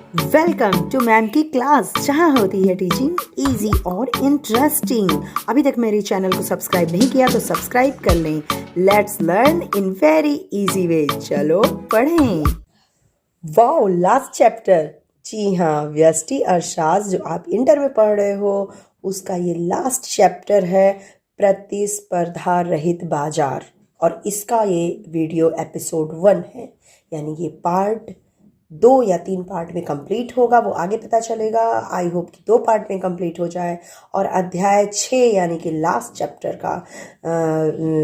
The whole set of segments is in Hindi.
वेलकम टू मैम की क्लास, जहाँ होती है टीचिंग इजी और इंटरेस्टिंग। अभी तक मेरे चैनल को सब्सक्राइब नहीं किया तो सब्सक्राइब कर लें। Let's learn in very easy way. चलो पढ़ें। Wow, last chapter. जी हाँ, व्यष्टि अर्थशास्त्र जो आप इंटर में पढ़ रहे हो उसका ये लास्ट चैप्टर है, प्रतिस्पर्धा रहित बाजार। और इसका ये वीडियो एपिसोड 1 है, यानी ये पार्ट 2 या 3 पार्ट में कंप्लीट होगा, वो आगे पता चलेगा। आई होप कि 2 पार्ट में कंप्लीट हो जाए। और अध्याय 6 यानी कि लास्ट चैप्टर का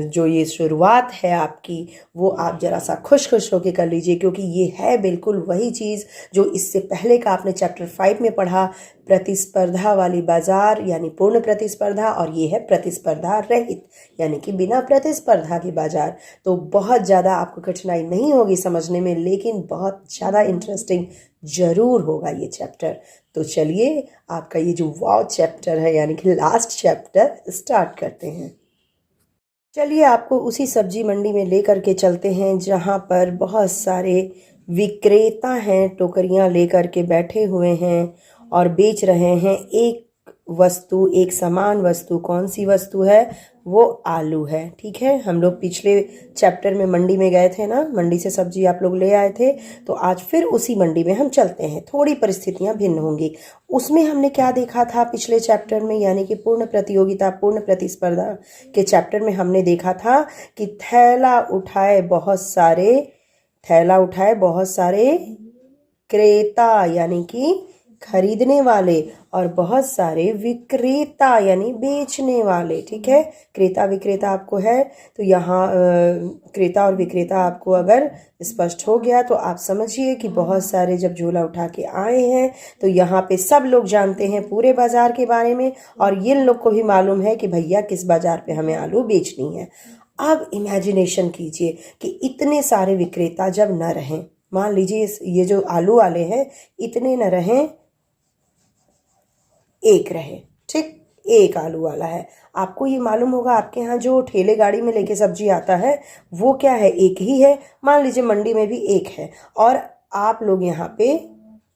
जो ये शुरुआत है आपकी, वो आप ज़रा सा खुश खुश होकर कर लीजिए, क्योंकि ये है बिल्कुल वही चीज़ जो इससे पहले का आपने चैप्टर 5 में पढ़ा, प्रतिस्पर्धा वाली बाजार यानी पूर्ण प्रतिस्पर्धा, और ये है प्रतिस्पर्धा रहित यानी कि बिना प्रतिस्पर्धा की बाजार। तो बहुत ज़्यादा आपको कठिनाई नहीं होगी समझने में, लेकिन बहुत ज़्यादा इंटरेस्टिंग ज़रूर होगा ये चैप्टर। तो चलिए, आपका ये जो वाव चैप्टर है यानी कि लास्ट चैप्टर स्टार्ट करते हैं। चलिए, आपको उसी सब्जी मंडी में लेकर के चलते हैं जहाँ पर बहुत सारे विक्रेता हैं, टोकरियाँ लेकर के बैठे हुए हैं और बेच रहे हैं एक वस्तु, एक समान वस्तु। कौन सी वस्तु है? वो आलू है। ठीक है, हम लोग पिछले चैप्टर में मंडी में गए थे ना, मंडी से सब्जी आप लोग ले आए थे, तो आज फिर उसी मंडी में हम चलते हैं। थोड़ी परिस्थितियां भिन्न होंगी। उसमें हमने क्या देखा था पिछले चैप्टर में, यानी कि पूर्ण प्रतियोगिता पूर्ण प्रतिस्पर्धा के चैप्टर में हमने देखा था कि थैला उठाए बहुत सारे क्रेता यानी कि खरीदने वाले, और बहुत सारे विक्रेता यानी बेचने वाले। ठीक है, क्रेता विक्रेता आपको है, तो यहाँ क्रेता और विक्रेता आपको अगर स्पष्ट हो गया तो आप समझिए कि बहुत सारे जब झोला उठा के आए हैं तो यहाँ पे सब लोग जानते हैं पूरे बाजार के बारे में, और ये लोग को भी मालूम है कि भैया किस बाजार पे हमें आलू बेचनी है। अब इमेजिनेशन कीजिए कि इतने सारे विक्रेता जब न रहें, मान लीजिए ये जो आलू वाले हैं इतने न रहें, एक रहे। ठीक, एक आलू वाला है। आपको ये मालूम होगा, आपके यहाँ जो ठेले गाड़ी में लेके सब्जी आता है वो क्या है? एक ही है। मान लीजिए मंडी में भी एक है और आप लोग यहाँ पे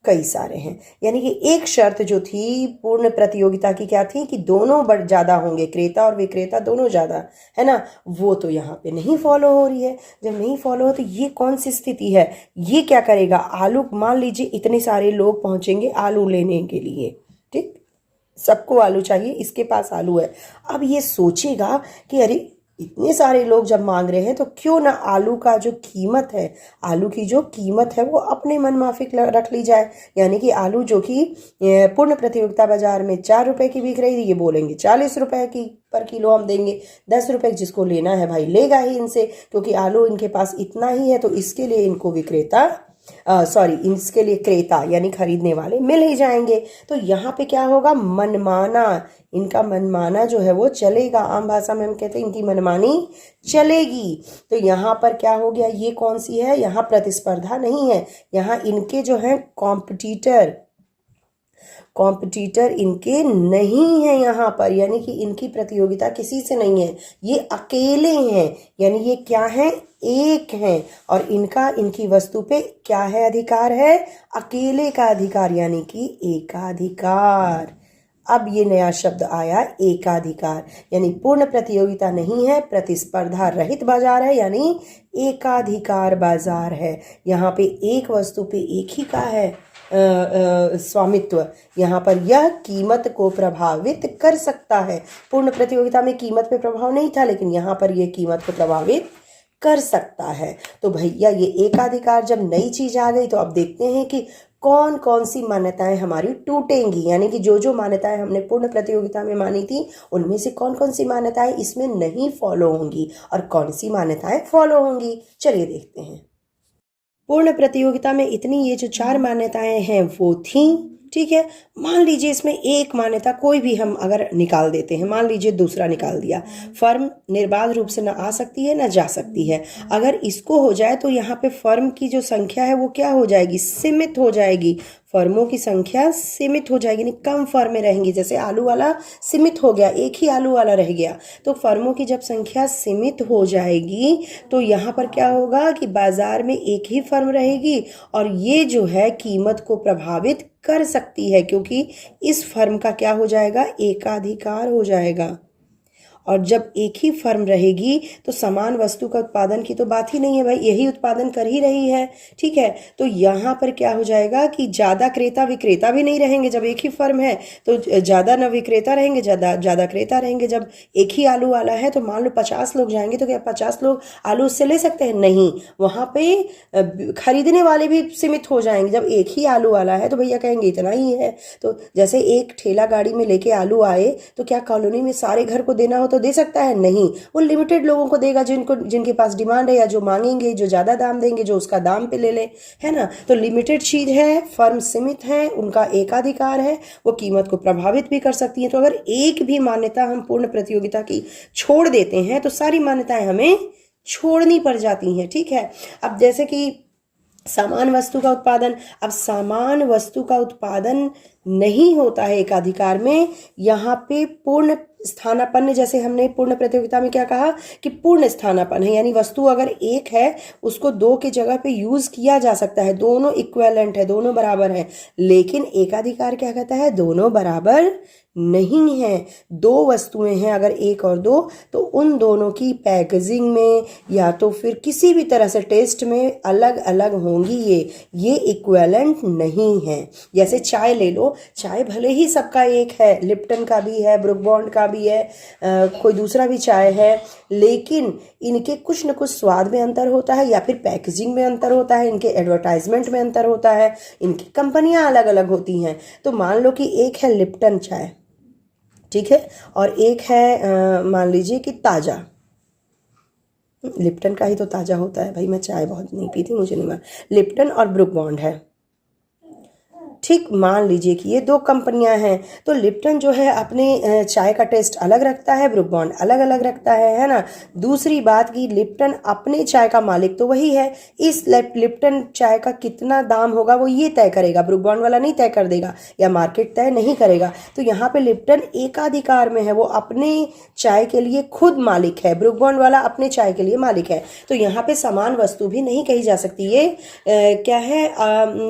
कई सारे हैं, यानी कि एक शर्त जो थी पूर्ण प्रतियोगिता की क्या थी कि दोनों बड़ ज़्यादा होंगे, क्रेता और विक्रेता दोनों ज़्यादा, है ना? वो तो यहाँ पे नहीं फॉलो हो रही है। जब नहीं फॉलो हो तो ये कौन सी स्थिति है? ये क्या करेगा? आलू, मान लीजिए इतने सारे लोग पहुँचेंगे आलू लेने के लिए। ठीक, सबको आलू चाहिए, इसके पास आलू है। अब ये सोचेगा कि अरे इतने सारे लोग जब मांग रहे हैं तो क्यों ना आलू का जो कीमत है, आलू की जो कीमत है वो अपने मन माफिक रख ली जाए। यानी कि आलू जो कि पूर्ण प्रतियोगिता बाजार में 4 रुपए की बिक रही थी, ये बोलेंगे 40 रुपए की पर किलो हम देंगे। 10 रुपए जिसको लेना है भाई लेगा ही इनसे, क्योंकि आलू इनके पास इतना ही है, तो इसके लिए इनको विक्रेता इसके लिए क्रेता यानी खरीदने वाले मिल ही जाएंगे। तो यहाँ पे क्या होगा? मनमाना, इनका मनमाना जो है वो चलेगा। आम भाषा में हम कहते हैं इनकी मनमानी चलेगी। तो यहाँ पर क्या हो गया? ये कौन सी है? यहाँ प्रतिस्पर्धा नहीं है, यहाँ इनके जो है कॉम्पिटिटर इनके नहीं है यहाँ पर, यानी कि इनकी प्रतियोगिता किसी से नहीं है, ये अकेले हैं। यानी ये क्या है? एक हैं, और इनकी वस्तु पे क्या है? अधिकार है, अकेले का अधिकार, यानी कि एकाधिकार। अब ये नया शब्द आया, एकाधिकार। यानी पूर्ण प्रतियोगिता नहीं है, प्रतिस्पर्धा रहित बाजार है, यानी एकाधिकार बाजार है। यहाँ पे एक वस्तु पे एक ही का है स्वामित्व। यहाँ पर यह कीमत को प्रभावित कर सकता है। पूर्ण प्रतियोगिता में कीमत पे प्रभाव नहीं था, लेकिन यहाँ पर यह कीमत को प्रभावित कर सकता है। तो भैया ये एकाधिकार जब नई चीज आ गई, तो अब देखते हैं कि कौन कौन सी मान्यताएं हमारी टूटेंगी, यानी कि जो जो मान्यताएं हमने पूर्ण प्रतियोगिता में मानी थी उनमें से कौन कौन सी मान्यताएं इसमें नहीं फॉलो होंगी और कौन सी मान्यताएं फॉलो होंगी। चलिए देखते हैं। पूर्ण प्रतियोगिता में इतनी ये जो 4 मान्यताएं हैं वो थी। ठीक है, मान लीजिए इसमें एक मान्यता कोई भी हम अगर निकाल देते हैं, मान लीजिए दूसरा निकाल दिया, फर्म निर्बाध रूप से न आ सकती है न जा सकती है। अगर इसको हो जाए तो यहाँ पे फर्म की जो संख्या है वो क्या हो जाएगी? सीमित हो जाएगी। फर्मों की संख्या सीमित हो जाएगी, यानी कम फर्में रहेंगी। जैसे आलू वाला सीमित हो गया, एक ही आलू वाला रह गया, तो फर्मों की जब संख्या सीमित हो जाएगी तो यहाँ पर क्या होगा कि बाजार में एक ही फर्म रहेगी और ये जो है कीमत को प्रभावित कर सकती है, क्योंकि इस फर्म का क्या हो जाएगा, एकाधिकार हो जाएगा। और जब एक ही फर्म रहेगी तो समान वस्तु का उत्पादन की तो बात ही नहीं है भाई, यही उत्पादन कर ही रही है, ठीक है। तो यहाँ पर क्या हो जाएगा कि ज़्यादा क्रेता विक्रेता भी नहीं रहेंगे। जब एक ही फर्म है तो ज़्यादा न विक्रेता रहेंगे, ज़्यादा क्रेता रहेंगे। जब एक ही आलू वाला है तो मान लो 50 लोग जाएंगे, तो क्या 50 लोग आलू उससे ले सकते हैं? नहीं, वहाँ पे खरीदने वाले भी सीमित हो जाएंगे। जब एक ही आलू वाला है तो भैया कहेंगे इतना ही है। तो जैसे एक ठेला गाड़ी में लेके आलू आए तो क्या कॉलोनी में सारे घर को देना हो तो दे सकता है? नहीं, वो लिमिटेड लोगों को देगा, जिनके पास डिमांड है या जो मांगेंगे, जो ज़्यादा दाम देंगे, जो उसका दाम पे ले ले, है ना। तो लिमिटेड चीज़ है, फर्म सीमित है, उनका एकाधिकार है, वो कीमत को प्रभावित भी कर सकती है। तो अगर एक भी मान्यता हम पूर्ण प्रतियोगिता की छोड़ देते हैं तो सारी मान्यताएं हमें छोड़नी पड़ जाती हैं, ठीक है। अब जैसे कि समान वस्तु का उत्पादन, अब समान वस्तु का उत्पादन नहीं होता है एकाधिकार में। यहाँ पे पूर्ण स्थानापन्न, जैसे हमने पूर्ण प्रतियोगिता में क्या कहा कि पूर्ण स्थानापन्न है, यानी वस्तु अगर एक है उसको दो की जगह पे यूज किया जा सकता है, दोनों इक्विवेलेंट है, दोनों बराबर है। लेकिन एकाधिकार क्या कहता है, दोनों बराबर नहीं है। दो वस्तुएं हैं अगर एक और दो, तो उन दोनों की पैकेजिंग में या तो फिर किसी भी तरह से टेस्ट में अलग अलग होंगी, ये इक्विवेलेंट नहीं है। जैसे चाय ले लो, चाय भले ही सबका एक है, लिप्टन का भी है, ब्रुक बॉन्ड का भी है, कोई दूसरा भी चाय है, लेकिन इनके कुछ न कुछ स्वाद में अंतर होता है या फिर पैकेजिंग में अंतर होता है, इनके एडवर्टाइजमेंट में अंतर होता है, इनकी कंपनियां अलग अलग होती हैं। तो मान लो कि एक है लिप्टन चाय, ठीक है, और एक है मान लीजिए कि ताज़ा। लिप्टन का ही तो ताज़ा होता है भाई, मैं चाय बहुत नहीं पीती, मुझे नहीं मान। लिप्टन और ब्रुक बॉन्ड है, ठीक, मान लीजिए कि ये दो कंपनियां हैं। तो लिप्टन जो है अपने चाय का टेस्ट अलग रखता है, ब्रुक बॉन्ड अलग अलग रखता है ना। दूसरी बात कि लिप्टन अपने चाय का मालिक तो वही है, इस लिप्टन चाय का कितना दाम होगा वो ये तय करेगा, ब्रुक बॉन्ड वाला नहीं तय कर देगा या मार्केट तय नहीं करेगा। तो यहाँ पे लिप्टन एकाधिकार में है, वो अपने चाय के लिए खुद मालिक है, ब्रुक बॉन्ड वाला अपने चाय के लिए मालिक है। तो यहाँ पे समान वस्तु भी नहीं कही जा सकती। ये क्या है,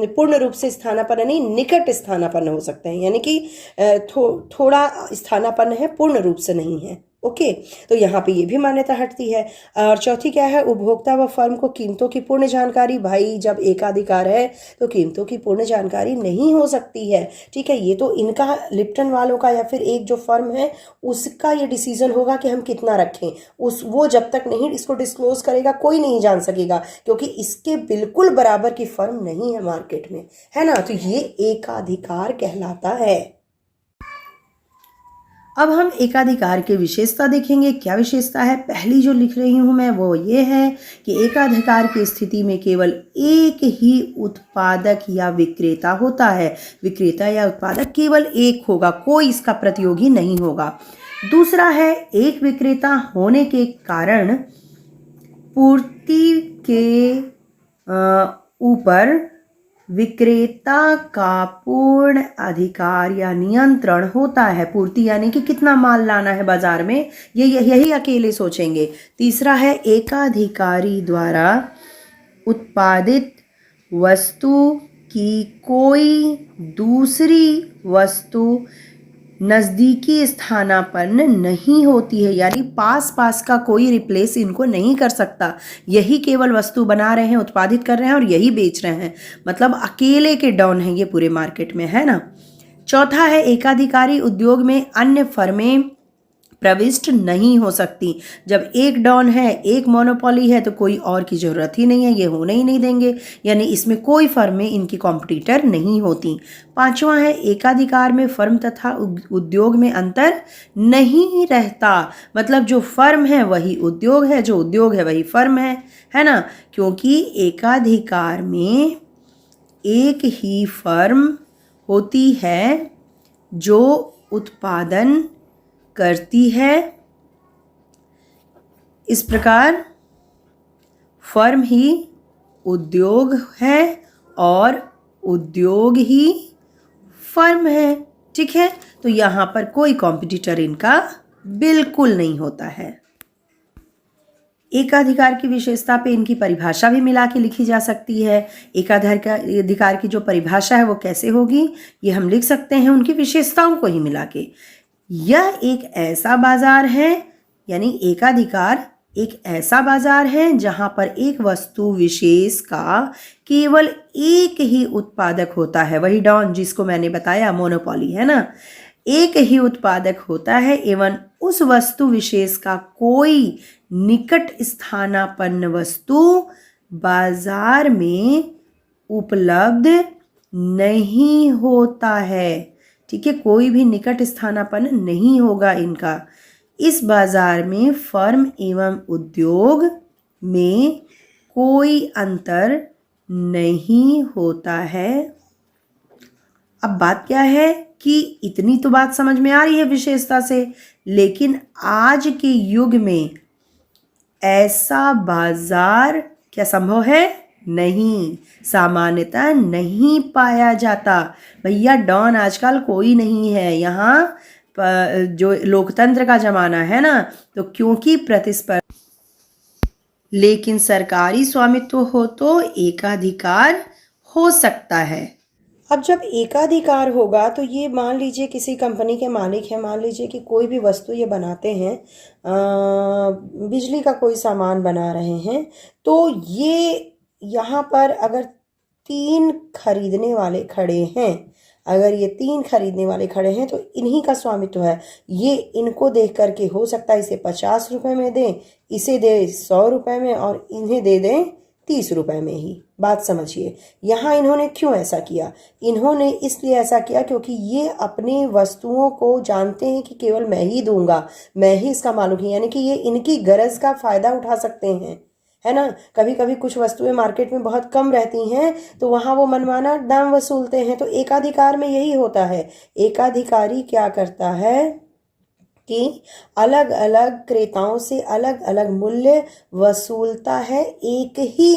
पूर्ण रूप से स्थानापन्न नहीं, निकट स्थानापन्न हो सकते हैं, यानी कि थोड़ा स्थानापन्न है, पूर्ण रूप से नहीं है। ओके, तो यहाँ पे ये भी मान्यता हटती है। और चौथी क्या है, उपभोक्ता व फर्म को कीमतों की पूर्ण जानकारी। भाई जब एकाधिकार है तो कीमतों की पूर्ण जानकारी नहीं हो सकती है, ठीक है। ये तो इनका, लिप्टन वालों का या फिर एक जो फर्म है उसका ये डिसीजन होगा कि हम कितना रखें, वो जब तक नहीं इसको डिस्क्लोज करेगा कोई नहीं जान सकेगा, क्योंकि इसके बिल्कुल बराबर की फर्म नहीं है मार्केट में, है ना। तो ये एकाधिकार कहलाता है। अब हम एकाधिकार की विशेषता देखेंगे। क्या विशेषता है, पहली जो लिख रही हूं मैं वो ये है कि एकाधिकार की स्थिति में केवल एक ही उत्पादक या विक्रेता होता है। विक्रेता या उत्पादक केवल एक होगा, कोई इसका प्रतियोगी नहीं होगा। दूसरा है, एक विक्रेता होने के कारण पूर्ति के ऊपर विक्रेता का पूर्ण अधिकार या नियंत्रण होता है। पूर्ति यानी कि कितना माल लाना है बाजार में, ये यही अकेले सोचेंगे। तीसरा है, एकाधिकारी द्वारा उत्पादित वस्तु की कोई दूसरी वस्तु नज़दीकी स्थानापन्न नहीं होती है, यानी पास पास का कोई रिप्लेस इनको नहीं कर सकता। यही केवल वस्तु बना रहे हैं, उत्पादित कर रहे हैं और यही बेच रहे हैं, मतलब अकेले के डॉन हैं ये पूरे मार्केट में, है ना। चौथा है, एकाधिकारी उद्योग में अन्य फर्में प्रविष्ट नहीं हो सकती। जब एक डॉन है, एक मोनोपोली है, तो कोई और की जरूरत ही नहीं है, ये होने ही नहीं देंगे, यानी इसमें कोई फर्में इनकी कॉम्पिटिटर नहीं होती। पांचवा है, एकाधिकार में फर्म तथा उद्योग में अंतर नहीं रहता। मतलब जो फर्म है वही उद्योग है, जो उद्योग है वही फर्म है ना। क्योंकि एकाधिकार में एक ही फर्म होती है जो उत्पादन करती है। इस प्रकार फर्म ही उद्योग है और उद्योग ही फर्म है। ठीक है, तो यहाँ पर कोई कॉम्पिटिटर इनका बिल्कुल नहीं होता है। एकाधिकार की विशेषता पे इनकी परिभाषा भी मिला के लिखी जा सकती है। एकाधिकार की जो परिभाषा है वो कैसे होगी, ये हम लिख सकते हैं उनकी विशेषताओं को ही मिला के। यह एक ऐसा बाजार है, यानी एकाधिकार एक ऐसा बाजार है जहां पर एक वस्तु विशेष का केवल एक ही उत्पादक होता है। वही डॉन जिसको मैंने बताया, मोनोपोली है ना, एक ही उत्पादक होता है एवं उस वस्तु विशेष का कोई निकट स्थानापन्न वस्तु बाजार में उपलब्ध नहीं होता है। ठीक है, कोई भी निकट स्थानापन्न नहीं होगा इनका। इस बाजार में फर्म एवं उद्योग में कोई अंतर नहीं होता है। अब बात क्या है कि इतनी तो बात समझ में आ रही है विशेषता से, लेकिन आज के युग में ऐसा बाजार क्या संभव है? नहीं, सामान्यतः नहीं पाया जाता। भैया डॉन आजकल कोई नहीं है यहाँ, जो लोकतंत्र का जमाना है ना, तो क्योंकि प्रतिस्पर्धा, लेकिन सरकारी स्वामित्व हो तो एकाधिकार हो सकता है। अब जब एकाधिकार होगा तो ये मान लीजिए किसी कंपनी के मालिक हैं, मान लीजिए कि कोई भी वस्तु ये बनाते हैं, बिजली का कोई सामान बना रहे हैं, तो ये यहाँ पर अगर 3 खरीदने वाले खड़े हैं, अगर ये 3 खरीदने वाले खड़े हैं तो इन्हीं का स्वामित्व है। ये इनको देख करके हो सकता है इसे 50 रुपए में दें, इसे दे 100 रुपए में और इन्हें दे दें 30 रुपए में ही। बात समझिए, यहाँ इन्होंने क्यों ऐसा किया? इन्होंने इसलिए ऐसा किया क्योंकि ये अपने वस्तुओं को जानते हैं कि केवल मैं ही दूंगा, मैं ही इसका मालिक हूँ, यानी कि ये इनकी गरज का फायदा उठा सकते हैं, है ना। कभी कभी कुछ वस्तुएं मार्केट में बहुत कम रहती हैं तो वहां वो मनमाना दाम वसूलते हैं। तो एकाधिकार में यही होता है। एकाधिकारी क्या करता है कि अलग अलग क्रेताओं से अलग अलग मूल्य वसूलता है एक ही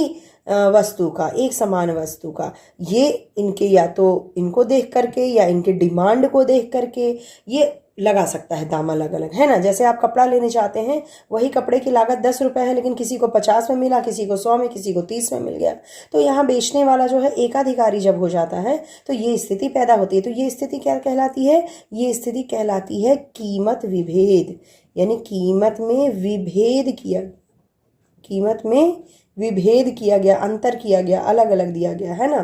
वस्तु का, एक समान वस्तु का। ये इनके या तो इनको देख करके या इनके डिमांड को देख करके ये लगा सकता है दाम अलग अलग, है ना। जैसे आप कपड़ा लेने जाते हैं, वही कपड़े की लागत 10 रुपए है, लेकिन किसी को 50 में मिला, किसी को 100 में, किसी को 30 में मिल गया। तो यहाँ बेचने वाला जो है एकाधिकारी जब हो जाता है तो ये स्थिति पैदा होती है। तो ये स्थिति क्या कहलाती है? ये स्थिति कहलाती है कीमत विभेद, यानी कीमत में विभेद किया गया, अंतर किया गया, अलग अलग दिया गया, है ना।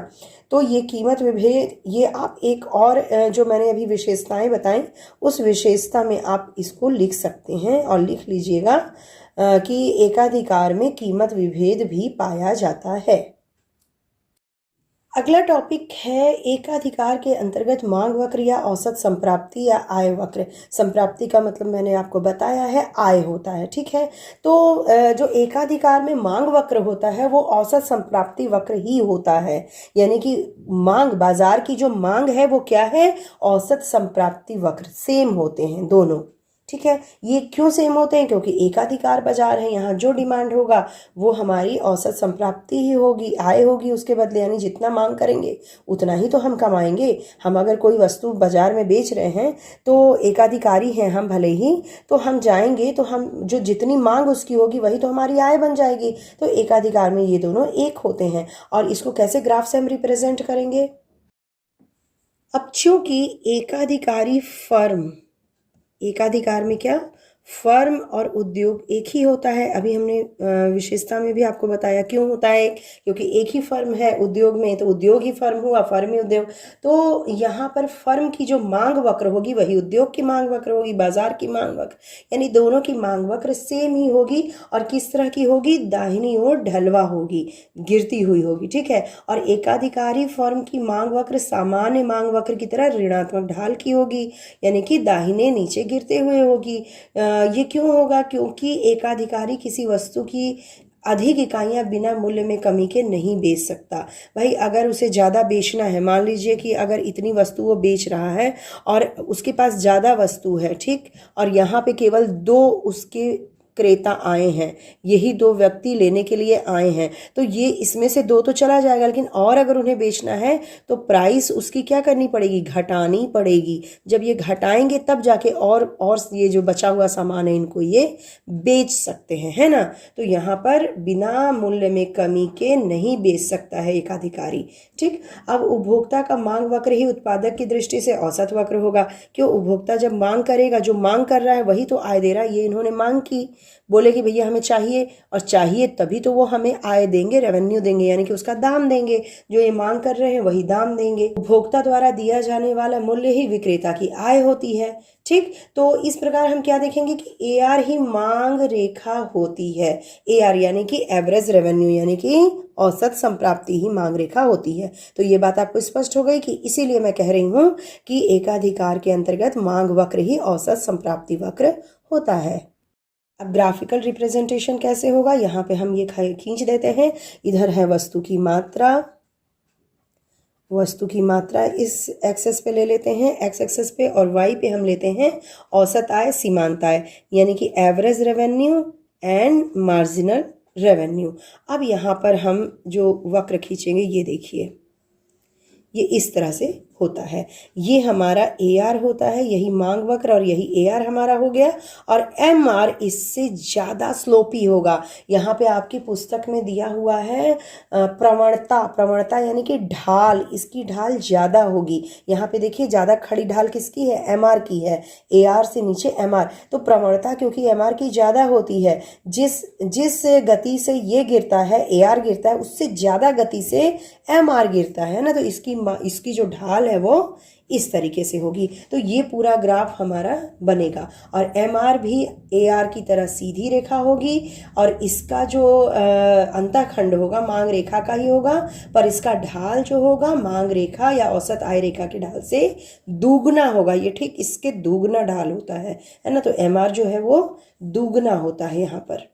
तो ये कीमत विभेद, ये आप एक और जो मैंने अभी विशेषताएं बताई, उस विशेषता में आप इसको लिख सकते हैं और लिख लीजिएगा कि एकाधिकार में कीमत विभेद भी पाया जाता है। अगला टॉपिक है एकाधिकार के अंतर्गत मांग वक्र या औसत संप्राप्ति या आय वक्र। संप्राप्ति का मतलब मैंने आपको बताया है, आय होता है, ठीक है। तो जो एकाधिकार में मांग वक्र होता है वो औसत संप्राप्ति वक्र ही होता है, यानी कि मांग, बाजार की जो मांग है वो क्या है? औसत संप्राप्ति वक्र। सेम होते हैं दोनों, ठीक है। ये क्यों सेम होते हैं? क्योंकि एकाधिकार बाजार है, यहाँ जो डिमांड होगा वो हमारी औसत संप्राप्ति ही होगी, आय होगी उसके बदले, यानी जितना मांग करेंगे उतना ही तो हम कमाएंगे। हम अगर कोई वस्तु बाजार में बेच रहे हैं तो एकाधिकारी हैं हम भले ही, तो हम जाएंगे तो हम जो जितनी मांग उसकी होगी वही तो हमारी आय बन जाएगी। तो एकाधिकार में ये दोनों एक होते हैं। और इसको कैसे ग्राफ से हम रिप्रेजेंट करेंगे? अब चूंकि एकाधिकारी फर्म, एकाधिकार में क्या? फर्म और उद्योग एक ही होता है। अभी हमने विशेषता में भी आपको बताया क्यों होता है, क्योंकि एक ही फर्म है उद्योग में, तो उद्योग ही फर्म हुआ, फर्म ही उद्योग। तो यहाँ पर फर्म की जो मांग वक्र होगी वही उद्योग की मांग वक्र होगी, बाजार की मांग वक्र, यानी दोनों की मांग वक्र सेम ही होगी। और किस तरह की होगी? दाहिनी ओर ढलवा होगी, गिरती हुई होगी, ठीक है। और एकाधिकारी फर्म की मांग वक्र सामान्य मांग वक्र की तरह ऋणात्मक ढाल की होगी, यानी कि दाहिने नीचे गिरते हुए होगी। ये क्यों होगा? क्योंकि एकाधिकारी किसी वस्तु की अधिक इकाइयां बिना मूल्य में कमी के नहीं बेच सकता। भाई अगर उसे ज़्यादा बेचना है, मान लीजिए कि अगर इतनी वस्तु वो बेच रहा है और उसके पास ज़्यादा वस्तु है, ठीक, और यहाँ पे केवल 2 उसके क्रेता आए हैं, यही दो व्यक्ति लेने के लिए आए हैं, तो ये इसमें से दो तो चला जाएगा, लेकिन और अगर उन्हें बेचना है तो प्राइस उसकी क्या करनी पड़ेगी, घटानी पड़ेगी। जब ये घटाएंगे तब जाके और ये जो बचा हुआ सामान है इनको ये बेच सकते हैं, है ना। तो यहाँ पर बिना मूल्य में कमी के नहीं बेच सकता है एकाधिकारी। ठीक, अब उपभोक्ता का मांग वक्र ही उत्पादक की दृष्टि से औसत वक्र होगा। क्यों, उपभोक्ता जब मांग करेगा, जो मांग कर रहा है वही तो आय दे रहा है। ये इन्होंने मांग की, बोले कि भैया हमें चाहिए, और चाहिए तभी तो वो हमें आय देंगे, रेवेन्यू देंगे, यानी कि उसका दाम देंगे। जो ये मांग कर रहे हैं वही दाम देंगे। उपभोक्ता द्वारा दिया जाने वाला मूल्य ही विक्रेता की आय होती है। ठीक, तो इस प्रकार हम क्या देखेंगे कि AR ही मांग रेखा होती है। AR यानी कि एवरेज रेवेन्यू, यानी कि औसत संप्राप्ति ही मांग रेखा होती है। तो ये बात आपको स्पष्ट हो गई कि इसीलिए मैं कह रही हूँ कि एकाधिकार के अंतर्गत मांग वक्र ही औसत संप्राप्ति वक्र होता है। अब ग्राफिकल रिप्रेजेंटेशन कैसे होगा, यहाँ पे हम ये खींच देते हैं। इधर है वस्तु की मात्रा, वस्तु की मात्रा इस एक्सेस पे ले लेते हैं, एक्स एक्सेस पे, और वाई पे हम लेते हैं औसत आय, सीमांत आय, यानी कि average revenue and marginal revenue. अब यहाँ पर हम जो वक्र खींचेंगे ये देखिए, ये इस तरह से होता है। ये हमारा AR होता है, यही मांग वक्र, और यही AR हमारा हो गया। और MR इससे ज़्यादा स्लोपी होगा। यहाँ पे आपकी पुस्तक में दिया हुआ है प्रवणता, प्रवणता यानी कि ढाल, इसकी ढाल ज़्यादा होगी। यहाँ पे देखिए ज़्यादा खड़ी ढाल किसकी है, MR की है, AR से नीचे MR। तो प्रवणता क्योंकि MR की ज़्यादा होती है, जिस गति से ये गिरता है, AR गिरता है, उससे ज़्यादा गति से MR गिरता है ना। तो इसकी जो ढाल है वो इस तरीके से होगी। तो ये पूरा ग्राफ हमारा बनेगा, और MR भी AR की तरह सीधी रेखा होगी, और इसका जो अंतःखंड होगा मांग रेखा का ही होगा, पर इसका ढाल जो होगा मांग रेखा या औसत आय रेखा के ढाल से दुगना होगा। ये ठीक इसके दुगना ढाल होता है ना। तो MR जो है वो दुगना होता है यहाँ पर।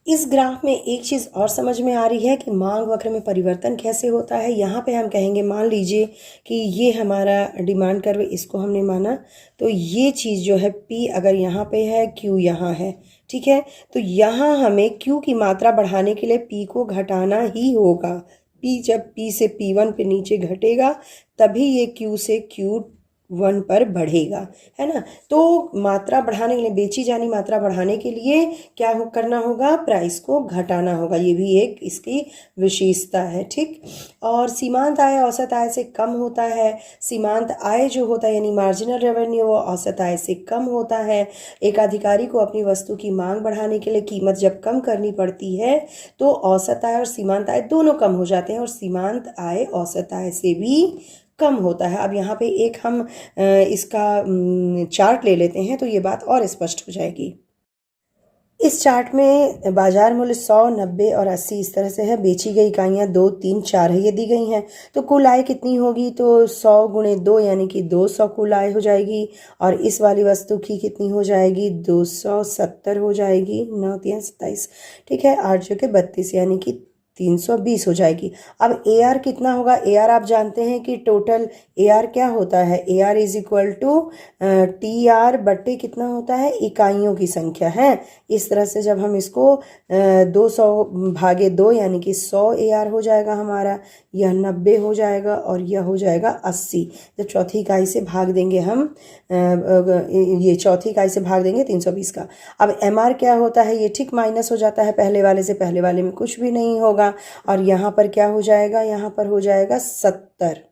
इस ग्राफ में एक चीज़ और समझ में आ रही है कि मांग वक्र में परिवर्तन कैसे होता है। यहाँ पे हम कहेंगे, मान लीजिए कि ये हमारा डिमांड कर्व, इसको हमने माना, तो ये चीज़ जो है P अगर यहाँ पे है, Q यहाँ है, ठीक है, तो यहाँ हमें Q की मात्रा बढ़ाने के लिए P को घटाना ही होगा। P जब P से P1 पे नीचे घटेगा तभी ये Q से Q1 पर बढ़ेगा, है ना। तो मात्रा बढ़ाने के लिए, बेची जानी मात्रा बढ़ाने के लिए क्या करना होगा, प्राइस को घटाना होगा। ये भी एक इसकी विशेषता है। ठीक, और सीमांत आय औसत आय से कम होता है। सीमांत आय जो होता है यानी मार्जिनल रेवेन्यू, वो औसत आय से कम होता है। एक अधिकारी को अपनी वस्तु की मांग बढ़ाने के लिए कीमत जब कम करनी पड़ती है तो औसत आय और सीमांत आय दोनों कम हो जाते हैं, और सीमांत आय औसत आय से भी कम होता है। अब यहाँ पे एक हम इसका चार्ट ले लेते हैं तो ये बात और स्पष्ट हो जाएगी। इस चार्ट में बाजार मूल्य 100, 90 और 80 इस तरह से है। बेची गई इकाइयाँ 2, 3, 4 है, ये दी गई हैं। तो कुल आय कितनी होगी, तो 100 गुणे 2 यानी कि 200 कुल आय हो जाएगी। और इस वाली वस्तु की कितनी हो जाएगी, 270 हो जाएगी। 9 3 27, ठीक है, 8 जो कि 32 यानी कि 320 हो जाएगी। अब AR कितना होगा, AR आप जानते हैं कि टोटल AR क्या होता है, AR is equal to TR बट्टे कितना होता है, इकाइयों की संख्या है। इस तरह से जब हम इसको 200 भागे 2 यानी कि 100 AR हो जाएगा हमारा, यह 90 हो जाएगा और यह हो जाएगा 80। जब चौथी इकाई से भाग देंगे हम, ये चौथी इकाई से भाग देंगे 320 का। अब MR क्या होता है, ये ठीक माइनस हो जाता है पहले वाले से, पहले वाले में कुछ भी नहीं होगा। और यहाँ पर क्या हो जाएगा, यहाँ पर हो जाएगा 70।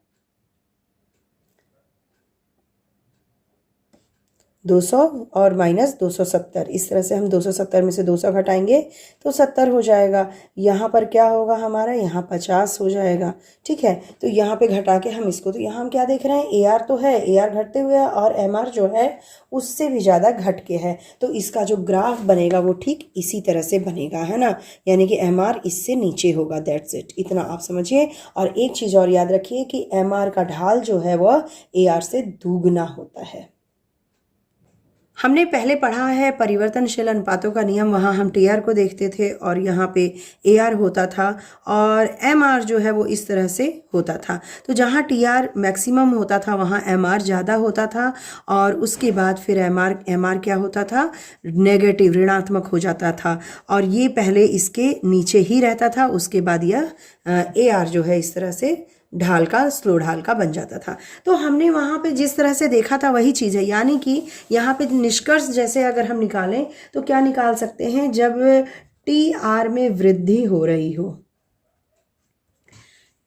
200 और माइनस 270, इस तरह से हम 270 में से 200 घटाएंगे तो 70 हो जाएगा। यहाँ पर क्या होगा हमारा, यहाँ 50 हो जाएगा। ठीक है, तो यहाँ पे घटा के हम इसको, तो यहाँ हम क्या देख रहे हैं, AR तो है, AR घटते हुए है, और MR जो है उससे भी ज़्यादा घट के है। तो इसका जो ग्राफ बनेगा वो ठीक इसी तरह से बनेगा, है ना, यानी कि MR इससे नीचे होगा। दैट्स इट, इतना आप समझिए। और एक चीज़ और याद रखिए कि MR का ढाल जो है वह AR से दुगना होता है। हमने पहले पढ़ा है परिवर्तनशील अनुपातों का नियम, वहाँ हम टी आर को देखते थे और यहाँ पे ए आर होता था और एम आर जो है वो इस तरह से होता था। तो जहाँ टी आर मैक्सिमम होता था वहाँ एम आर ज़्यादा होता था और उसके बाद फिर एम आर क्या होता था, नेगेटिव ऋणात्मक हो जाता था और ये पहले इसके नीचे ही रहता था, उसके बाद यह ए आर जो है इस तरह से ढाल का, स्लो ढाल का बन जाता था। तो हमने वहाँ पे जिस तरह से देखा था वही चीज़ है, यानी कि यहाँ पे निष्कर्ष जैसे अगर हम निकालें तो क्या निकाल सकते हैं, जब टी आर में वृद्धि हो रही हो,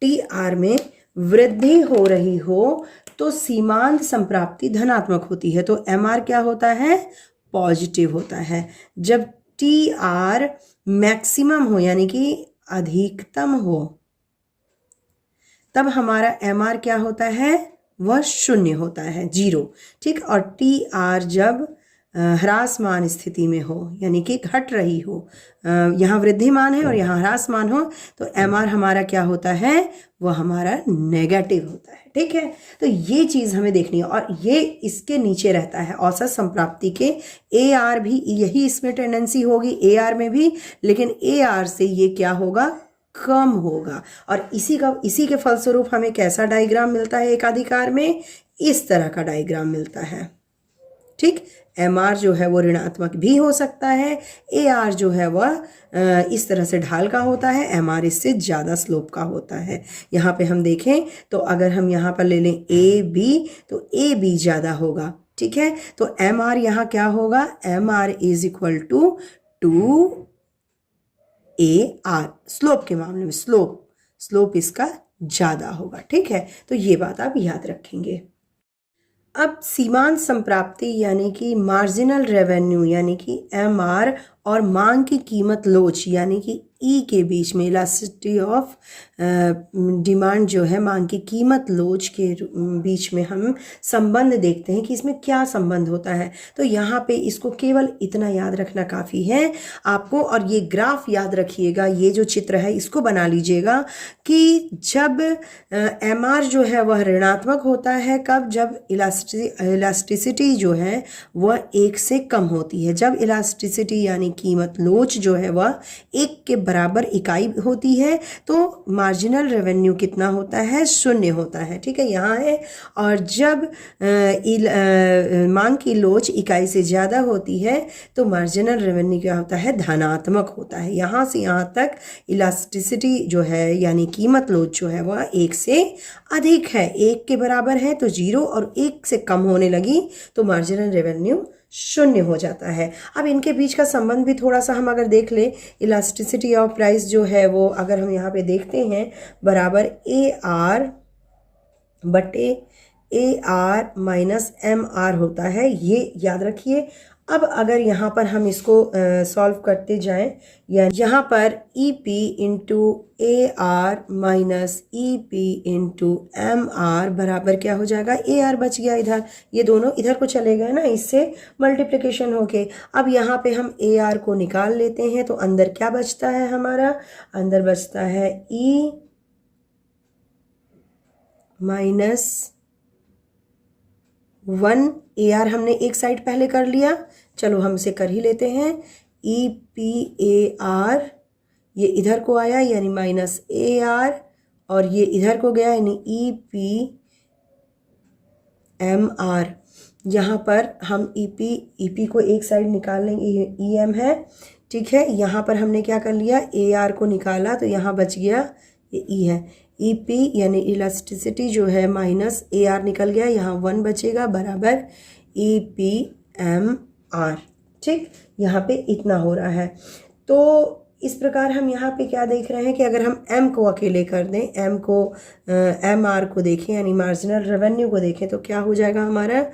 टी आर में वृद्धि हो रही हो तो सीमांत संप्राप्ति धनात्मक होती है, तो एम आर क्या होता है, पॉजिटिव होता है। जब टी आर मैक्सिमम हो यानी कि अधिकतम हो तब हमारा एम आर क्या होता है, वह शून्य होता है, 0। ठीक, और टी आर जब ह्रासमान स्थिति में हो यानी कि घट रही हो, यहाँ वृद्धिमान है और यहाँ ह्रासमान हो, तो एम आर हमारा क्या होता है, वह हमारा नेगेटिव होता है। ठीक है, तो ये चीज़ हमें देखनी है और ये इसके नीचे रहता है औसत संप्राप्ति के। ए आर भी यही इसमें टेंडेंसी होगी, ए आर में भी, लेकिन ए आर से ये क्या होगा, कम होगा और इसी के फलस्वरूप हमें कैसा डायग्राम मिलता है एकाधिकार में, इस तरह का डायग्राम मिलता है। ठीक, एम आर जो है वो ऋणात्मक भी हो सकता है, ए आर जो है वह इस तरह से ढाल का होता है, एम आर इससे ज़्यादा स्लोप का होता है। यहाँ पे हम देखें तो अगर हम यहाँ पर ले लें ए बी, तो ए बी ज़्यादा होगा। ठीक है, तो एम आर यहाँ क्या होगा, M R is equal to A R, slope के मामले में स्लोप इसका ज़्यादा होगा। ठीक है, तो ये बात आप याद रखेंगे। अब सीमांत संप्राप्ति यानी कि मार्जिनल रेवेन्यू यानी कि एम आर और मांग की कीमत लोच यानी कि ई के बीच में, इलास्टिसिटी ऑफ डिमांड जो है, मांग की कीमत लोच के बीच में हम संबंध देखते हैं कि इसमें क्या संबंध होता है। तो यहाँ पे इसको केवल इतना याद रखना काफ़ी है आपको, और ये ग्राफ याद रखिएगा, ये जो चित्र है इसको बना लीजिएगा कि जब एम आर जो है वह ऋणात्मक होता है, कब, जब इलास्टिसिटी जो है वह 1 से कम होती है। जब इलास्टिसिटी यानी कीमत लोच जो है वह 1 के बराबर इकाई होती है तो मार्जिनल रेवेन्यू कितना होता है, 0 होता है। ठीक है, यहाँ है। और जब मांग की लोच इकाई से ज़्यादा होती है तो मार्जिनल रेवेन्यू क्या होता है, धनात्मक होता है। यहाँ से यहाँ तक इलास्टिसिटी जो है यानी कीमत लोच जो है वह 1 से अधिक है, 1 के बराबर है तो 0, और 1 से कम होने लगी तो मार्जिनल रेवेन्यू 0 हो जाता है। अब इनके बीच का संबंध भी थोड़ा सा हम अगर देख लें, इलास्टिसिटी ऑफ प्राइस जो है वो अगर हम यहाँ पे देखते हैं बराबर ए आर बटे A R minus M R होता है, ये याद रखिए। अब अगर यहाँ पर हम इसको सॉल्व करते जाएं, या यहाँ पर E P into A R minus E P into M R बराबर क्या हो जाएगा, ए आर बच गया इधर, ये दोनों इधर को चले गए ना, इससे मल्टीप्लिकेशन होके। अब यहाँ पे हम ए आर को निकाल लेते हैं तो अंदर क्या बचता है हमारा, अंदर बचता है ई माइनस 1, ए आर हमने एक साइड पहले कर लिया, चलो हम इसे कर ही लेते हैं। ई पी ए आर ये इधर को आया यानी माइनस ए आर, और ये इधर को गया यानी ई पी एम आर। यहाँ पर हम ई पी को एक साइड निकाल लेंगे, ये ई एम है। ठीक है, यहाँ पर हमने क्या कर लिया, ए आर को निकाला तो यहाँ बच गया ये ई है। ई पी यानी इलास्टिसिटी जो है माइनस ए आर निकल गया, यहाँ 1 बचेगा बराबर ई पी एम आर। ठीक, यहाँ पे इतना हो रहा है। तो इस प्रकार हम यहाँ पे क्या देख रहे हैं कि अगर हम एम को अकेले कर दें, एम को एम आर को देखें यानी मार्जिनल रेवेन्यू को देखें तो क्या हो जाएगा हमारा,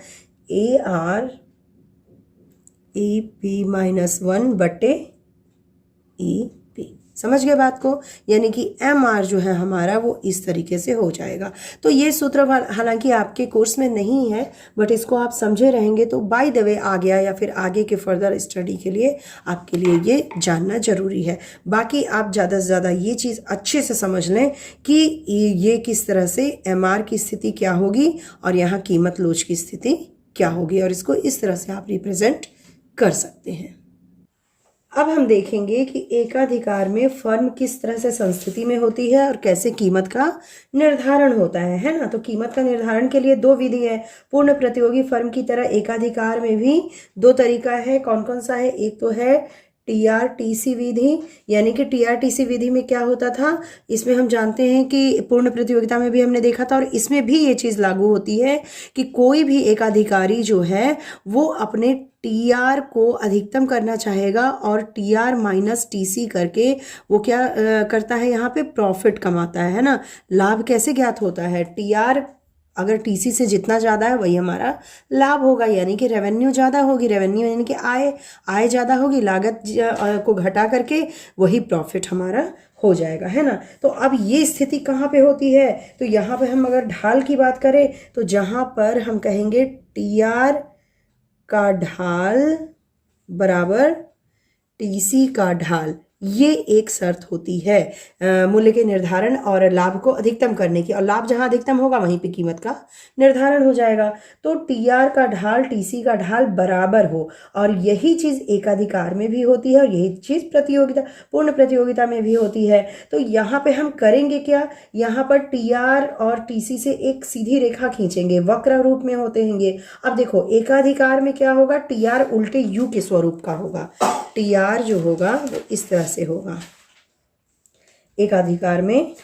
A R E P minus 1 बटे ई पी। समझ गए बात को, यानी कि एम आर जो है हमारा वो इस तरीके से हो जाएगा। तो ये सूत्र हालांकि आपके कोर्स में नहीं है, बट इसको आप समझे रहेंगे तो बाय द वे आ गया, या फिर आगे के फर्दर स्टडी के लिए आपके लिए ये जानना जरूरी है। बाकी आप ज़्यादा से ज़्यादा ये चीज़ अच्छे से समझ लें कि ये किस तरह से एम आर की स्थिति क्या होगी और यहाँ कीमत लोच की स्थिति क्या होगी, और इसको इस तरह से आप रिप्रेजेंट कर सकते हैं। अब हम देखेंगे कि एकाधिकार में फर्म किस तरह से संस्थिति में होती है और कैसे कीमत का निर्धारण होता है ना। तो कीमत का निर्धारण के लिए दो विधि है। पूर्ण प्रतियोगी फर्म की तरह एकाधिकार में भी दो तरीका है। कौन कौन सा है? एक तो है TRTC विधि, यानी कि TRTC विधि में क्या होता था, इसमें हम जानते हैं कि पूर्ण प्रतियोगिता में भी हमने देखा था और इसमें भी ये चीज़ लागू होती है कि कोई भी एकाधिकारी जो है वो अपने TR को अधिकतम करना चाहेगा और TR माइनस TC करके वो क्या करता है, यहाँ पे प्रॉफिट कमाता है ना। लाभ कैसे ज्ञात होता है? TR अगर TC से जितना ज़्यादा है वही हमारा लाभ होगा, यानी कि रेवेन्यू ज़्यादा होगी। रेवेन्यू यानी कि आय ज़्यादा होगी, लागत को घटा करके वही प्रॉफिट हमारा हो जाएगा, है ना। तो अब ये स्थिति कहाँ पे होती है? तो यहाँ पे हम अगर ढाल की बात करें तो जहाँ पर हम कहेंगे TR का ढाल बराबर TC का ढाल, ये एक शर्त होती है मूल्य के निर्धारण और लाभ को अधिकतम करने की। और लाभ जहां अधिकतम होगा वहीं पे कीमत का निर्धारण हो जाएगा। तो TR का ढाल TC का ढाल बराबर हो, और यही चीज़ एकाधिकार में भी होती है और यही चीज़ पूर्ण प्रतियोगिता में भी होती है। तो यहाँ पे हम करेंगे क्या, यहाँ पर TR और TC से एक सीधी रेखा खींचेंगे, वक्र रूप में होते हैंगे। अब देखो एकाधिकार में क्या होगा, TR उल्टे U के स्वरूप का होगा। TR जो होगा वो इस तरह से होगा एकाधिकार में।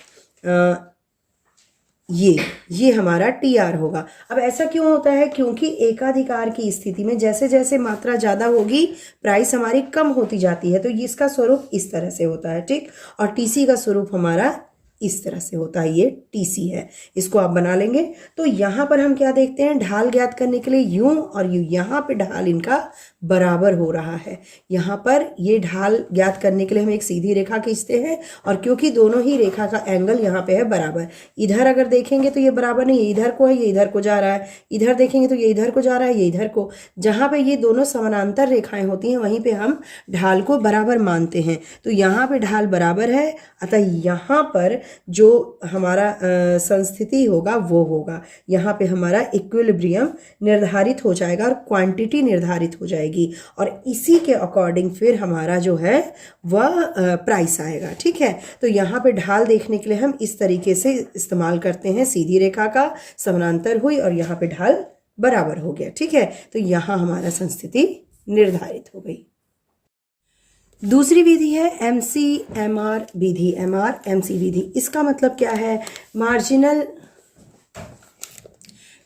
ये हमारा TR होगा। अब ऐसा क्यों होता है? क्योंकि एकाधिकार की स्थिति में जैसे जैसे मात्रा ज़्यादा होगी प्राइस हमारी कम होती जाती है। तो इसका स्वरूप इस तरह से होता है, ठीक। और TC का स्वरूप हमारा इस तरह से होता है, ये TC है। इसको आप बना लेंगे। तो यहाँ पर हम क्या देखते हैं, ढाल ज्ञात करने के लिए यूं और यूं, यहाँ पे ढाल इनका बराबर हो रहा है। यहाँ पर ये ढाल ज्ञात करने के लिए हम एक सीधी रेखा खींचते हैं, और क्योंकि दोनों ही रेखा का एंगल यहाँ पे है बराबर। इधर अगर देखेंगे तो ये बराबर नहीं है, इधर को है, ये इधर को जा रहा है। इधर देखेंगे तो ये इधर को जा रहा है, ये इधर को। जहाँ पे ये दोनों समानांतर रेखाएं होती हैं वहीं पे हम ढाल को बराबर मानते हैं। तो यहाँ पे ढाल बराबर है, अतः यहाँ पर जो हमारा संस्थिति होगा वो होगा, यहाँ पे हमारा इक्विलिब्रियम निर्धारित हो जाएगा और क्वांटिटी निर्धारित हो जाएगी, और इसी के अकॉर्डिंग फिर हमारा जो है वह प्राइस आएगा, ठीक है। तो यहाँ पे ढाल देखने के लिए हम इस तरीके से इस्तेमाल करते हैं, सीधी रेखा का समानांतर हुई और यहाँ पे ढाल बराबर हो गया, ठीक है। तो यहाँ हमारा संस्थिति निर्धारित हो गई। दूसरी विधि है MCMR विधि, MR-MC विधि। इसका मतलब क्या है,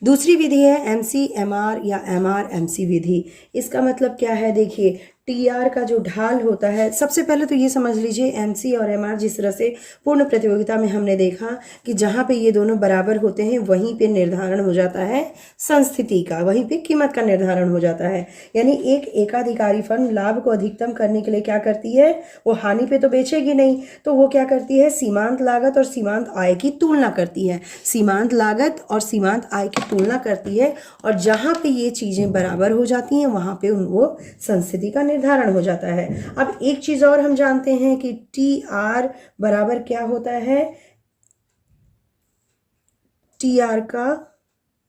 दूसरी विधि है MCMR या MR-MC विधि। इसका मतलब क्या है, देखिए TR का जो ढाल होता है, सबसे पहले तो ये समझ लीजिए MC और MR जिस तरह से पूर्ण प्रतियोगिता में हमने देखा कि जहाँ पे ये दोनों बराबर होते हैं वहीं पे निर्धारण हो जाता है संस्थिति का, वहीं पे कीमत का निर्धारण हो जाता है। यानी एक एकाधिकारी फर्म लाभ को अधिकतम करने के लिए क्या करती है, वो हानि पे तो बेचेगी नहीं, तो वो क्या करती है, सीमांत लागत और सीमांत आय की तुलना करती है। सीमांत लागत और सीमांत आय की तुलना करती है, और जहाँ पे ये चीज़ें बराबर हो जाती हैं वहाँ पे वो संस्थिति का निर्धारण हो जाता है। अब एक चीज और हम जानते हैं कि TR बराबर क्या होता है, TR का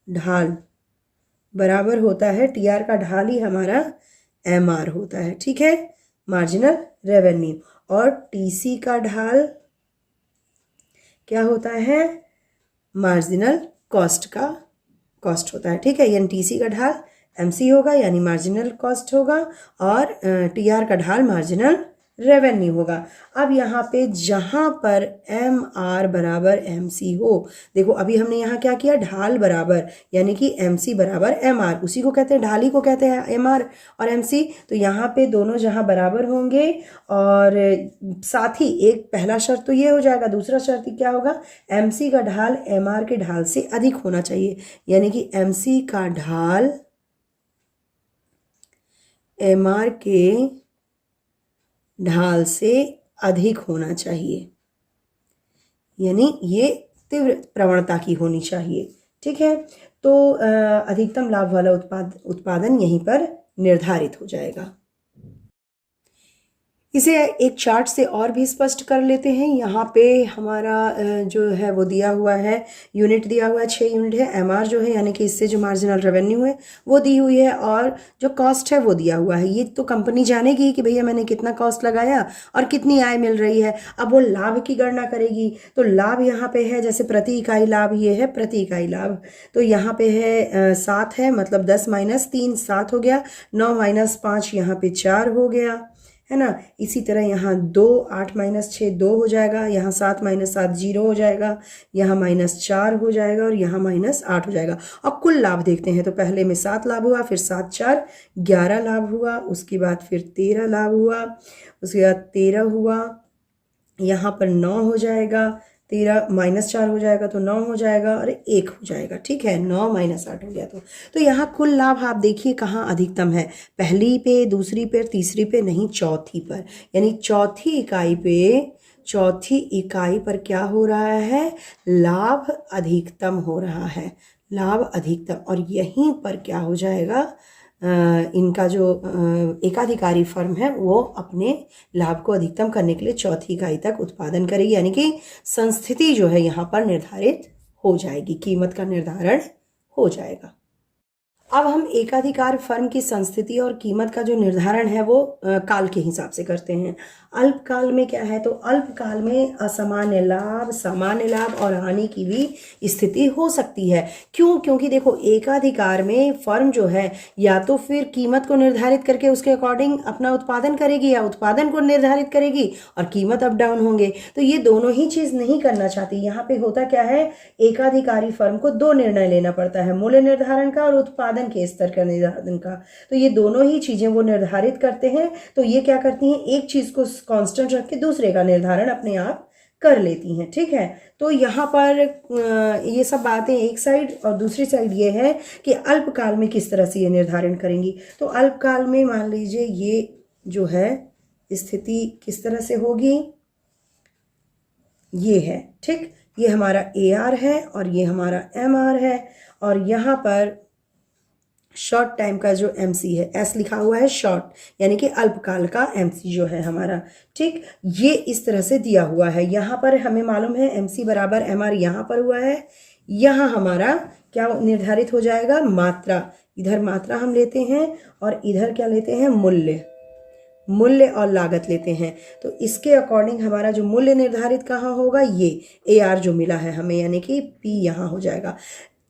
ढाल बराबर होता है, TR का ढाल ही हमारा MR होता है, ठीक है, मार्जिनल रेवेन्यू। और TC का ढाल क्या होता है, मार्जिनल कॉस्ट होता है, ठीक है। यानी TC का ढाल MC होगा यानी मार्जिनल कॉस्ट होगा, और TR का ढाल मार्जिनल रेवेन्यू होगा। अब यहाँ पे जहाँ पर MR बराबर MC हो, देखो अभी हमने यहाँ क्या किया, ढाल बराबर यानी कि MC बराबर MR, उसी को कहते हैं, ढाल ही को कहते हैं MR और MC। तो यहाँ पे दोनों जहाँ बराबर होंगे, और साथ ही एक पहला शर्त तो ये हो जाएगा, दूसरा शर्त क्या होगा, MC का ढाल MR के ढाल से अधिक होना चाहिए, यानी कि MC का ढाल MR के ढाल से अधिक होना चाहिए, यानी ये तीव्र प्रवणता की होनी चाहिए, ठीक है। तो अधिकतम लाभ वाला उत्पादन यहीं पर निर्धारित हो जाएगा। इसे एक चार्ट से और भी स्पष्ट कर लेते हैं। यहाँ पे हमारा जो है वो दिया हुआ है, यूनिट दिया हुआ है, 6 यूनिट है। एमआर जो है यानी कि इससे जो मार्जिनल रेवेन्यू है वो दी हुई है, और जो कॉस्ट है वो दिया हुआ है। ये तो कंपनी जानेगी कि भैया मैंने कितना कॉस्ट लगाया और कितनी आय मिल रही है। अब वो लाभ की गणना करेगी, तो लाभ यहाँ पे है, जैसे प्रति इकाई लाभ, ये है प्रति इकाई लाभ। तो यहाँ पे है 7 है, मतलब 10 माइनस 3 7 हो गया, 9 माइनस 5 यहाँ पे 4 हो गया, है ना। इसी तरह यहाँ 2, 8 माइनस 6 2 हो जाएगा, यहाँ 7 माइनस 7 0 हो जाएगा, यहाँ माइनस 4 हो जाएगा, और यहाँ माइनस 8 हो जाएगा। अब कुल लाभ देखते हैं, तो पहले में 7 लाभ हुआ, फिर 7 4 11 लाभ हुआ, उसके बाद फिर 13 लाभ हुआ, उसके बाद 13 हुआ, यहाँ पर 9 हो जाएगा, 13 माइनस 4 हो जाएगा तो 9 हो जाएगा, और 1 हो जाएगा। ठीक है, 9 माइनस 8 हो गया। तो यहाँ कुल लाभ आप देखिए कहाँ अधिकतम है, पहली पे, दूसरी पे, तीसरी पे नहीं, चौथी पर। यानी चौथी इकाई पर क्या हो रहा है, लाभ अधिकतम हो रहा है, लाभ अधिकतम। और यहीं पर क्या हो जाएगा, इनका जो एकाधिकारी फर्म है वो अपने लाभ को अधिकतम करने के लिए चौथी इकाई तक उत्पादन करेगी, यानी कि संस्थिति जो है यहाँ पर निर्धारित हो जाएगी, कीमत का निर्धारण हो जाएगा। अब हम एकाधिकार फर्म की संस्थिति और कीमत का जो निर्धारण है वो काल के हिसाब से करते हैं। अल्पकाल में क्या है, तो अल्पकाल में असामान्य लाभ, सामान्य लाभ और हानि की भी स्थिति हो सकती है। क्यों? क्योंकि देखो एकाधिकार में फर्म जो है या तो फिर कीमत को निर्धारित करके उसके अकॉर्डिंग अपना उत्पादन करेगी, या उत्पादन को निर्धारित करेगी और कीमत अप डाउन होंगे। तो ये दोनों ही चीज नहीं करना चाहती। यहाँ पे होता क्या है, एकाधिकारी फर्म को 2 निर्णय लेना पड़ता है, मूल्य निर्धारण का और उत्पादन के स्तर का निर्धारण का। तो ये दोनों ही चीजें वो निर्धारित करते हैं। तो ये क्या करती हैं, एक चीज को कांस्टेंट रख के दूसरे का निर्धारण अपने आप कर लेती हैं। ठीक है, तो यहाँ पर ये सब बातें एक साइड, और दूसरी साइड ये है कि अल्पकाल में किस तरह से ये निर्धारण करेंगी। तो अल्पकाल में मान लीजिए ये जो है स्थिति किस तरह से होगी, ये है। ठीक, ये हमारा AR है और ये हमारा MR है, और यहाँ पर शॉर्ट टाइम का जो MC है, S लिखा हुआ है शॉर्ट, यानी कि अल्पकाल का MC जो है हमारा। ठीक, ये इस तरह से दिया हुआ है। यहाँ पर हमें मालूम है MC बराबर MR यहाँ पर हुआ है। यहाँ हमारा क्या निर्धारित हो जाएगा, मात्रा। इधर मात्रा हम लेते हैं और इधर क्या लेते हैं, मूल्य और लागत लेते हैं। तो इसके अकॉर्डिंग हमारा जो मूल्य निर्धारित कहाँ होगा, ये AR जो मिला है हमें, यानी कि P यहाँ हो जाएगा।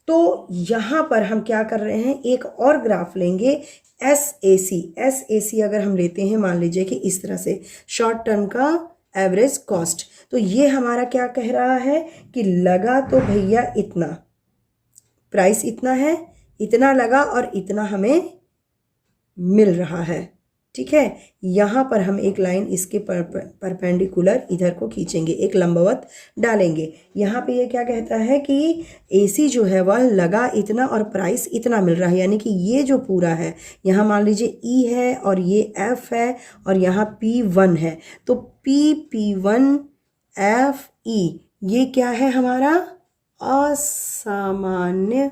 तो यहाँ पर हम क्या कर रहे हैं, एक और ग्राफ लेंगे SAC अगर हम लेते हैं, मान लीजिए कि इस तरह से शॉर्ट टर्म का एवरेज कॉस्ट। तो ये हमारा क्या कह रहा है कि लगा तो भैया इतना, प्राइस इतना है, इतना लगा और इतना हमें मिल रहा है। ठीक है, यहाँ पर हम एक लाइन इसके परपेंडिकुलर इधर को खींचेंगे, एक लंबवत डालेंगे। यहाँ पे ये क्या कहता है कि AC जो है वह लगा इतना और प्राइस इतना मिल रहा है, यानी कि ये जो पूरा है, यहाँ मान लीजिए E है और ये F है और यहाँ P1 है। तो P1 FE ये क्या है, हमारा असामान्य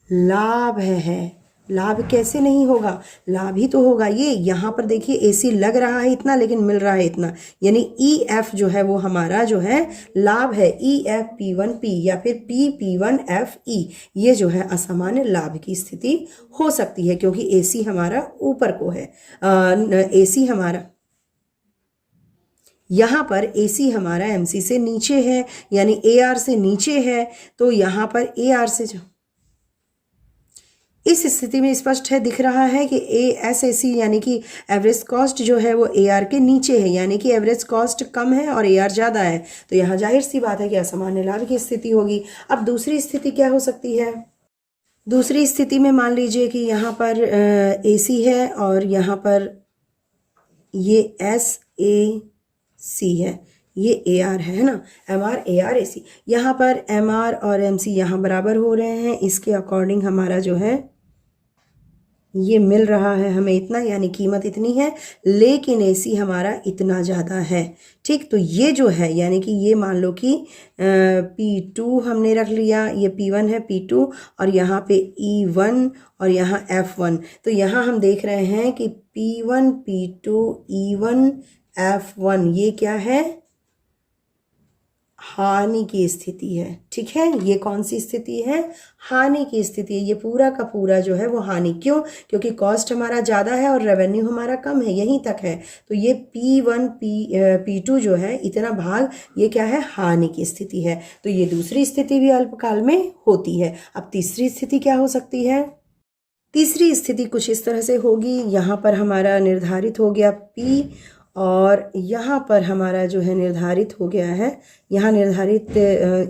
लाभ है। लाभ कैसे नहीं होगा, लाभ ही तो होगा। ये यहाँ पर देखिए AC लग रहा है इतना लेकिन मिल रहा है इतना, यानी EF जो है वो हमारा जो है लाभ है, EFP1P या फिर PP1FE। ये जो है असामान्य लाभ की स्थिति हो सकती है, क्योंकि AC हमारा ऊपर को है, AC हमारा यहाँ पर AC हमारा MC से नीचे है, यानी AR से नीचे है। तो यहाँ पर AR से जो इस स्थिति में स्पष्ट है, दिख रहा है कि SAC यानी कि एवरेज कॉस्ट जो है वो AR के नीचे है, यानी कि एवरेज कॉस्ट कम है और AR ज़्यादा है। तो यहाँ जाहिर सी बात है कि असामान्य लाभ की स्थिति होगी। अब दूसरी स्थिति क्या हो सकती है, दूसरी स्थिति में मान लीजिए कि यहाँ पर AC है और यहाँ पर ये SAC है, ये AR है ना, MR AR AC। यहाँ पर MR और MC यहाँ बराबर हो रहे हैं, इसके अकॉर्डिंग हमारा जो है ये मिल रहा है हमें इतना, यानी कीमत इतनी है, लेकिन AC हमारा इतना ज़्यादा है। ठीक, तो ये जो है यानी कि ये मान लो कि P2 हमने रख लिया, ये P1 है, P2 और यहाँ पे E1 और यहाँ F1। तो यहाँ हम देख रहे हैं कि P1 P2 E1 F1 ये क्या है, हानि की स्थिति है। ठीक है, ये कौन सी स्थिति है, हानि की स्थिति है। ये पूरा का पूरा जो है वो हानि, क्यों, क्योंकि कॉस्ट हमारा ज़्यादा है और रेवेन्यू हमारा कम है, यहीं तक है। तो ये P1 P2 जो है इतना भाग, ये क्या है, हानि की स्थिति है। तो ये दूसरी स्थिति भी अल्पकाल में होती है। अब तीसरी स्थिति क्या हो सकती है, तीसरी स्थिति कुछ इस तरह से होगी। यहाँ पर हमारा निर्धारित हो गया P और यहाँ पर हमारा जो है निर्धारित हो गया है, यहाँ निर्धारित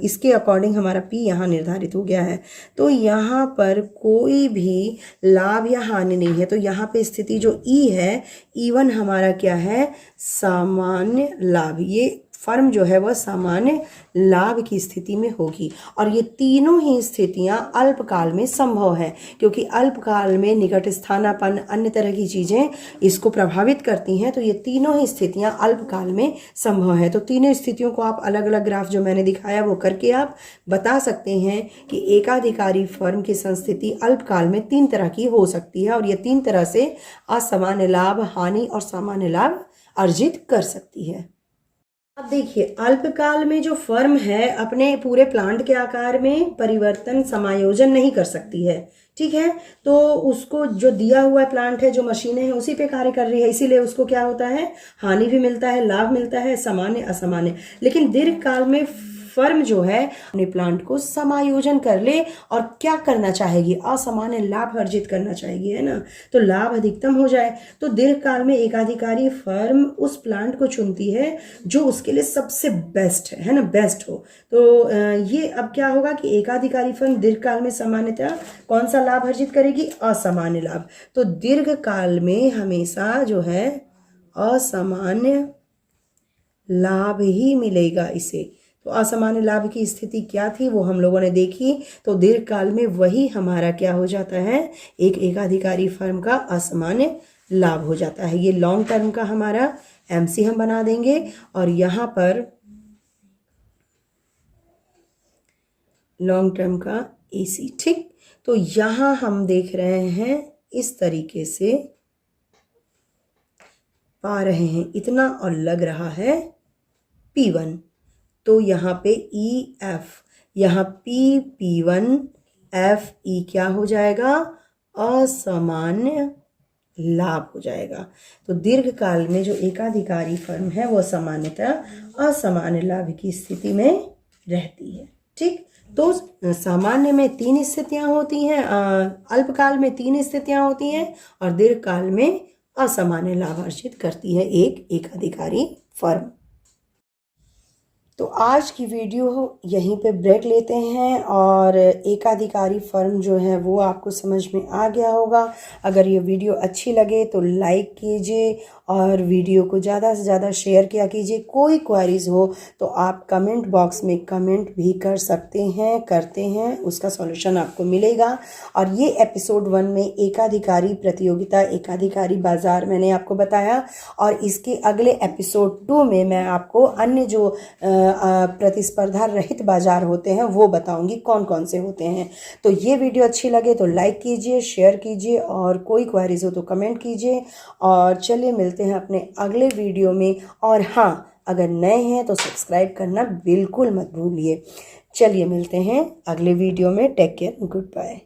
इसके अकॉर्डिंग हमारा P यहाँ निर्धारित हो गया है। तो यहाँ पर कोई भी लाभ या हानि नहीं है। तो यहाँ पे स्थिति जो E है, E1 हमारा क्या है, सामान्य लाभ। ये फर्म जो है वह सामान्य लाभ की स्थिति में होगी। और ये तीनों ही स्थितियां अल्पकाल में संभव है, क्योंकि अल्पकाल में निकट स्थानापन्न अन्य तरह की चीज़ें इसको प्रभावित करती हैं। तो ये तीनों ही स्थितियां अल्पकाल में संभव है। तो तीनों स्थितियों को आप अलग अलग ग्राफ जो मैंने दिखाया वो करके आप बता सकते हैं कि एकाधिकारी फर्म की संस्थिति अल्पकाल में 3 तरह की हो सकती है, और ये 3 तरह से असामान्य लाभ, हानि और सामान्य लाभ अर्जित कर सकती है। अब देखिए, अल्पकाल में जो फर्म है अपने पूरे प्लांट के आकार में परिवर्तन समायोजन नहीं कर सकती है। ठीक है, तो उसको जो दिया हुआ प्लांट है, जो मशीनें हैं उसी पे कार्य कर रही है, इसीलिए उसको क्या होता है, हानि भी मिलता है, लाभ मिलता है, सामान्य असामान्य। लेकिन दीर्घकाल में फर्म जो है अपने प्लांट को समायोजन कर ले और क्या करना चाहेगी, असामान्य लाभ अर्जित करना चाहेगी, है ना। तो लाभ अधिकतम हो जाए। तो दीर्घकाल में एकाधिकारी फर्म उस प्लांट को चुनती है जो उसके लिए सबसे बेस्ट है ना, बेस्ट हो। तो ये अब क्या होगा कि एकाधिकारी फर्म दीर्घकाल में सामान्यतः कौन सा लाभ अर्जित करेगी, असामान्य लाभ। तो दीर्घकाल में हमेशा जो है असामान्य लाभ ही मिलेगा इसे। तो असामान्य लाभ की स्थिति क्या थी वो हम लोगों ने देखी। तो दीर्घकाल में वही हमारा क्या हो जाता है, एक एकाधिकारी फर्म का असामान्य लाभ हो जाता है। ये लॉन्ग टर्म का हमारा MC हम बना देंगे और यहाँ पर लॉन्ग टर्म का AC। ठीक, तो यहाँ हम देख रहे हैं इस तरीके से पा रहे हैं इतना, और लग रहा है P1। तो यहाँ पे EF, यहाँ P1 FE क्या हो जाएगा, असामान्य लाभ हो जाएगा। तो दीर्घकाल में जो एकाधिकारी फर्म है वो सामान्यतः असामान्य लाभ की स्थिति में रहती है। ठीक, तो सामान्य में 3 स्थितियां होती हैं, अल्पकाल में 3 स्थितियां होती हैं और दीर्घकाल में असामान्य लाभ अर्जित करती है एक एकाधिकारी फर्म। तो आज की वीडियो यहीं पे ब्रेक लेते हैं और एकाधिकारी फर्म जो है वो आपको समझ में आ गया होगा। अगर ये वीडियो अच्छी लगे तो लाइक कीजिए और वीडियो को ज़्यादा से ज़्यादा शेयर किया कीजिए। कोई क्वेरीज हो तो आप कमेंट बॉक्स में कमेंट भी कर सकते हैं, करते हैं, उसका सॉल्यूशन आपको मिलेगा। और ये एपिसोड 1 में एकाधिकारी प्रतियोगिता, एकाधिकारी बाज़ार मैंने आपको बताया, और इसके अगले एपिसोड 2 में मैं आपको अन्य जो प्रतिस्पर्धा रहित बाजार होते हैं वो बताऊंगी कौन कौन से होते हैं। तो ये वीडियो अच्छी लगे तो लाइक कीजिए, शेयर कीजिए और कोई क्वेरीज हो तो कमेंट कीजिए। और चलिए मिलते हैं अपने अगले वीडियो में। और हाँ, अगर नए हैं तो सब्सक्राइब करना बिल्कुल मत भूलिए। चलिए मिलते हैं अगले वीडियो में। Take care, good bye.